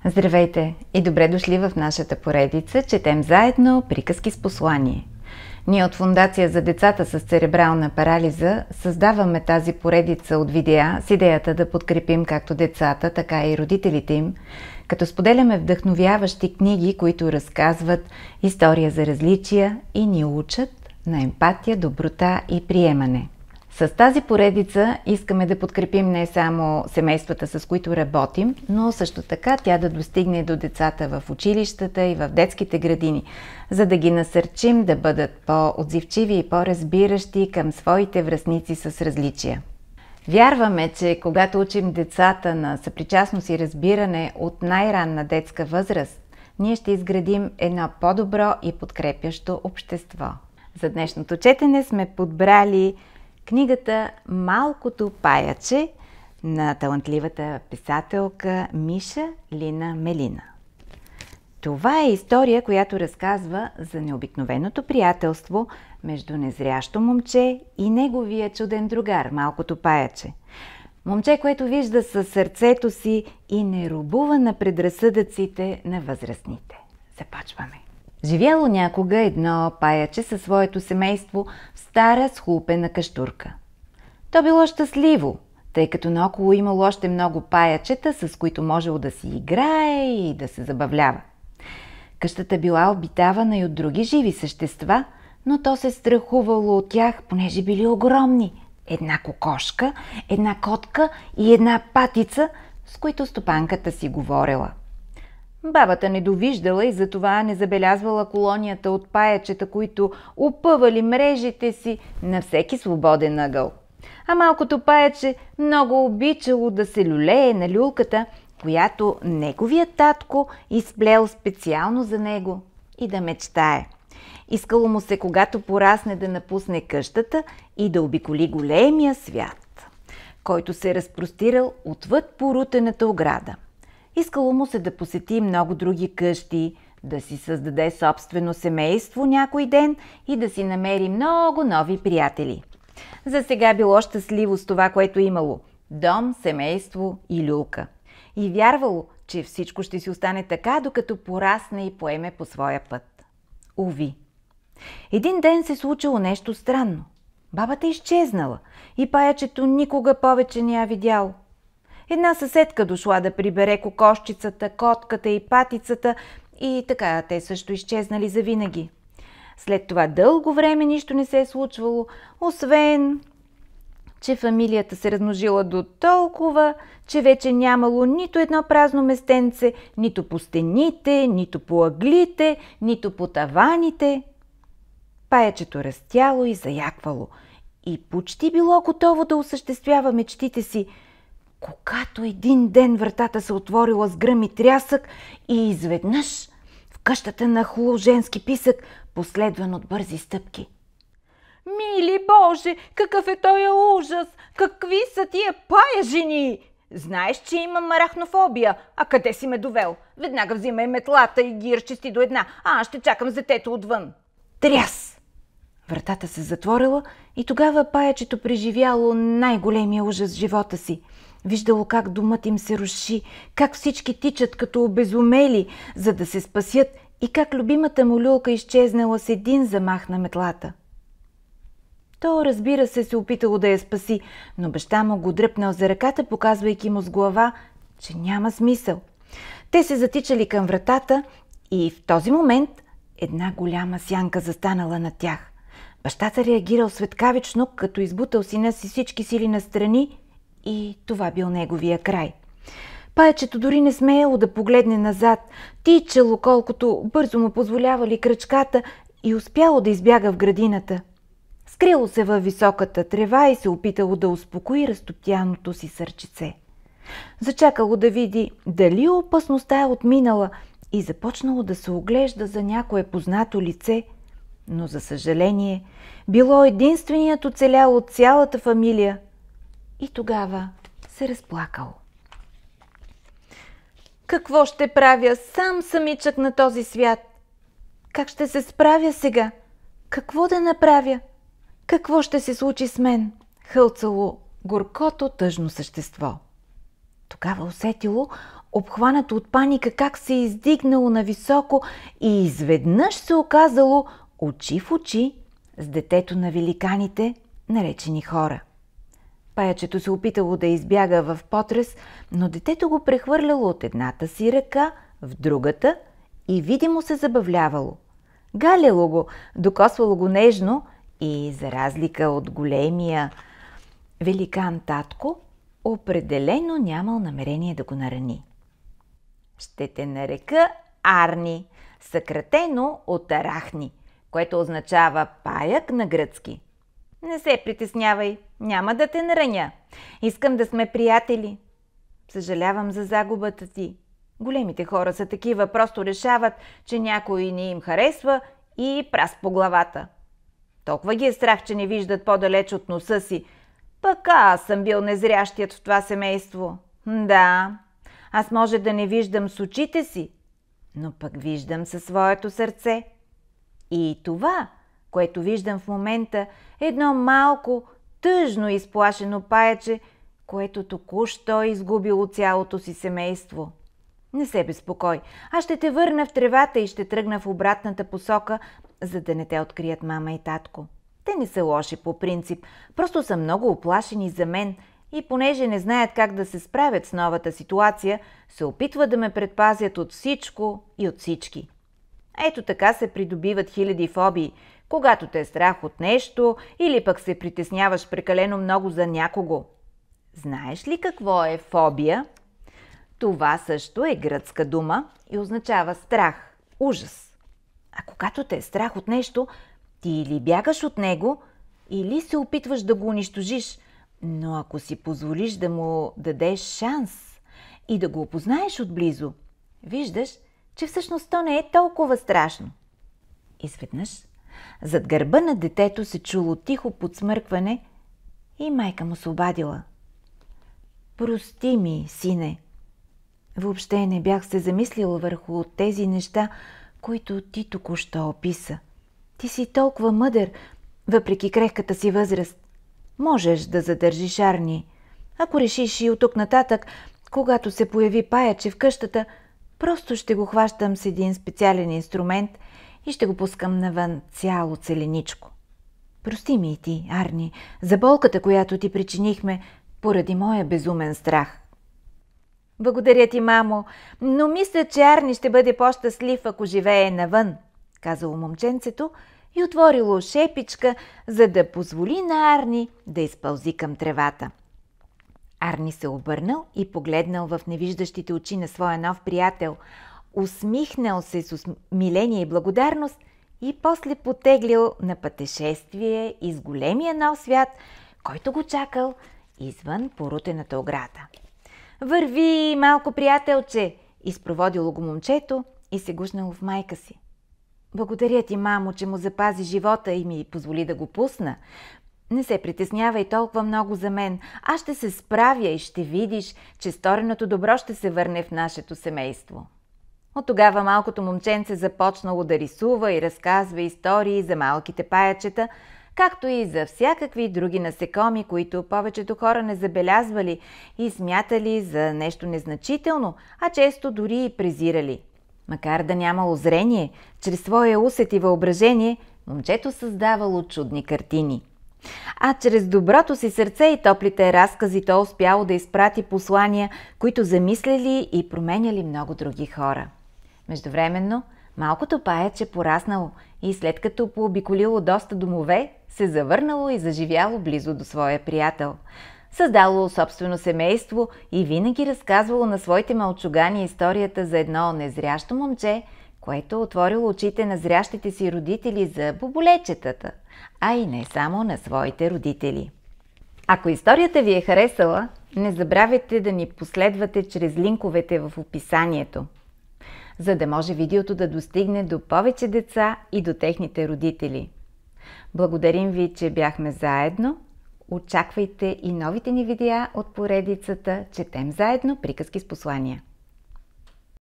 Здравейте и добре дошли в нашата поредица "Четем заедно приказки с послание". Ние от Фондация за децата с церебрална парализа създаваме тази поредица от видеа с идеята да подкрепим както децата, така и родителите им, като споделяме вдъхновяващи книги, които разказват история за различия и ни учат на емпатия, доброта и приемане. С тази поредица искаме да подкрепим не само семействата, с които работим, но също така тя да достигне до децата в училищата и в детските градини, за да ги насърчим да бъдат по-отзивчиви и по-разбиращи към своите връстници с различия. Вярваме, че когато учим децата на съпричастност и разбиране от най-ранна детска възраст, ние ще изградим едно по-добро и подкрепящо общество. За днешното четене сме подбрали книгата "Малкото паяче" на талантливата писателка Миша Лина Мелина. Това е история, която разказва за необикновеното приятелство между незрящо момче и неговия чуден другар, малкото паяче. Момче, което вижда със сърцето си и не робува на предразсъдъците на възрастните. Започваме. Живяло някога едно паяче със своето семейство в стара схлупена къщурка. То било щастливо, тъй като наоколо имало още много паячета, с които можело да си играе и да се забавлява. Къщата била обитавана и от други живи същества, но то се страхувало от тях, понеже били огромни. Една кокошка, една котка и една патица, с които стопанката си говорила. Бабата не довиждала и затова не забелязвала колонията от паячета, които опъвали мрежите си на всеки свободен ъгъл. А малкото паяче много обичало да се люлее на люлката, която неговият татко изплел специално за него, и да мечтае. Искало му се, когато порасне, да напусне къщата и да обиколи големия свят, който се разпростирал отвъд порутената ограда. Искало му се да посети много други къщи, да си създаде собствено семейство някой ден и да си намери много нови приятели. За сега било щастливо с това, което имало – дом, семейство и люлка. И вярвало, че всичко ще си остане така, докато порасне и поеме по своя път. Уви! Един ден се случило нещо странно. Бабата изчезнала и паячето никога повече не я видял. Една съседка дошла да прибере кокошчицата, котката и патицата и така те също изчезнали завинаги. След това дълго време нищо не се е случвало, освен че фамилията се размножила до толкова, че вече нямало нито едно празно местенце, нито по стените, нито по ъглите, нито по таваните. Паячето растяло и заяквало и почти било готово да осъществява мечтите си, когато един ден вратата се отворила с гръм и трясък и изведнъж в къщата нахлу женски писък, последван от бързи стъпки. Мили Боже, какъв е този ужас! Какви са тия паяжини! Знаеш, че имам арахнофобия. А къде си ме довел? Веднага взимай метлата и ги разчисти до една, а аз ще чакам за детето отвън. Тряс! Вратата се затворила и тогава паячето преживяло най-големия ужас в живота си. Виждало как домът им се руши, как всички тичат като обезумели, за да се спасят, и как любимата му люлка изчезнала с един замах на метлата. То, разбира се опитало да я спаси, но баща му го дръпнал за ръката, показвайки му с глава, че няма смисъл. Те се затичали към вратата и в този момент една голяма сянка застанала над тях. Бащата реагирал светкавично, като избутал сина си всички сили настрани, и това бил неговия край. Паячето дори не смеяло да погледне назад, тичало колкото бързо му позволявали крачката и успяло да избяга в градината. Скрило се във високата трева и се опитало да успокои разтоптяното си сърчице. Зачакало да види дали опасността е отминала и започнало да се оглежда за някое познато лице, но за съжаление било единственият оцелял от цялата фамилия. И тогава се разплакал. Какво ще правя сам самичък на този свят? Как ще се справя сега? Какво да направя? Какво ще се случи с мен? Хълцало горкото тъжно същество. Тогава усетило обхванато от паника, как се издигнало нависоко и изведнъж се оказало очи в очи с детето на великаните, наречени хора. Паячето се опитало да избяга в потрес, но детето го прехвърляло от едната си ръка в другата и видимо се забавлявало. Галяло го, докосвало го нежно и, за разлика от големия великан татко, определено нямал намерение да го нарани. Ще те нарека Арни, съкратено от Арахни, което означава паяк на гръцки. Не се притеснявай, няма да те нараня. Искам да сме приятели. Съжалявам за загубата ти. Големите хора са такива, просто решават, че някой не им харесва и прас по главата. Толкова ги е страх, че не виждат по-далеч от носа си. Пък аз съм бил незрящият в това семейство. Да, аз може да не виждам с очите си, но пък виждам със своето сърце. И това, което виждам в момента, е едно малко, тъжно изплашено паяче, което току-що е изгубило цялото си семейство. Не се безпокой, аз ще те върна в тревата и ще тръгна в обратната посока, за да не те открият мама и татко. Те не са лоши по принцип, просто са много уплашени за мен и понеже не знаят как да се справят с новата ситуация, се опитват да ме предпазят от всичко и от всички. Ето така се придобиват хиляди фобии, когато те е страх от нещо или пък се притесняваш прекалено много за някого. Знаеш ли какво е фобия? Това също е гръцка дума и означава страх, ужас. А когато те е страх от нещо, ти или бягаш от него, или се опитваш да го унищожиш, но ако си позволиш да му дадеш шанс и да го опознаеш отблизо, виждаш, че всъщност то не е толкова страшно. Изведнъж, зад гърба на детето се чуло тихо подсмъркване и майка му се обадила. Прости ми, сине. Въобще не бях се замислила върху тези неща, които ти току-що описа. Ти си толкова мъдър, въпреки крехката си възраст. Можеш да задържиш Арни. Ако решиш и от тук нататък, когато се появи паяче в къщата, просто ще го хващам с един специален инструмент и ще го пускам навън цяло целеничко. Прости ми и ти, Арни, за болката, която ти причинихме поради моя безумен страх. Благодаря ти, мамо, но мисля, че Арни ще бъде по-щастлив, ако живее навън, казало момченцето и отворило шепичка, за да позволи на Арни да изпълзи към тревата. Арни се обърнал и погледнал в невиждащите очи на своя нов приятел, усмихнал се с умиление и благодарност и после потеглил на пътешествие из големия нов свят, който го чакал извън порутената ограда. Върви, малко приятелче, изпроводило го момчето и се гушнало в майка си. Благодаря ти, мамо, че му запази живота и ми позволи да го пусна. Не се притеснявай толкова много за мен. Аз ще се справя и ще видиш, че стореното добро ще се върне в нашето семейство. От тогава малкото момченце започнало да рисува и разказва истории за малките паячета, както и за всякакви други насекоми, които повечето хора не забелязвали и смятали за нещо незначително, а често дори и презирали. Макар да нямало зрение, чрез своя усет и въображение, момчето създавало чудни картини. А чрез доброто си сърце и топлите разкази то успяло да изпрати послания, които замисляли и променяли много други хора. Междувременно, малкото паяче пораснало и след като пообиколило доста домове, се завърнало и заживяло близо до своя приятел. Създало собствено семейство и винаги разказвало на своите малчугани историята за едно незрящо момче, което отворило очите на зрящите си родители за боболечетата, а и не само на своите родители. Ако историята ви е харесала, не забравяйте да ни последвате чрез линковете в описанието, за да може видеото да достигне до повече деца и до техните родители. Благодарим ви, че бяхме заедно. Очаквайте и новите ни видеа от поредицата «Четем заедно приказки с послания».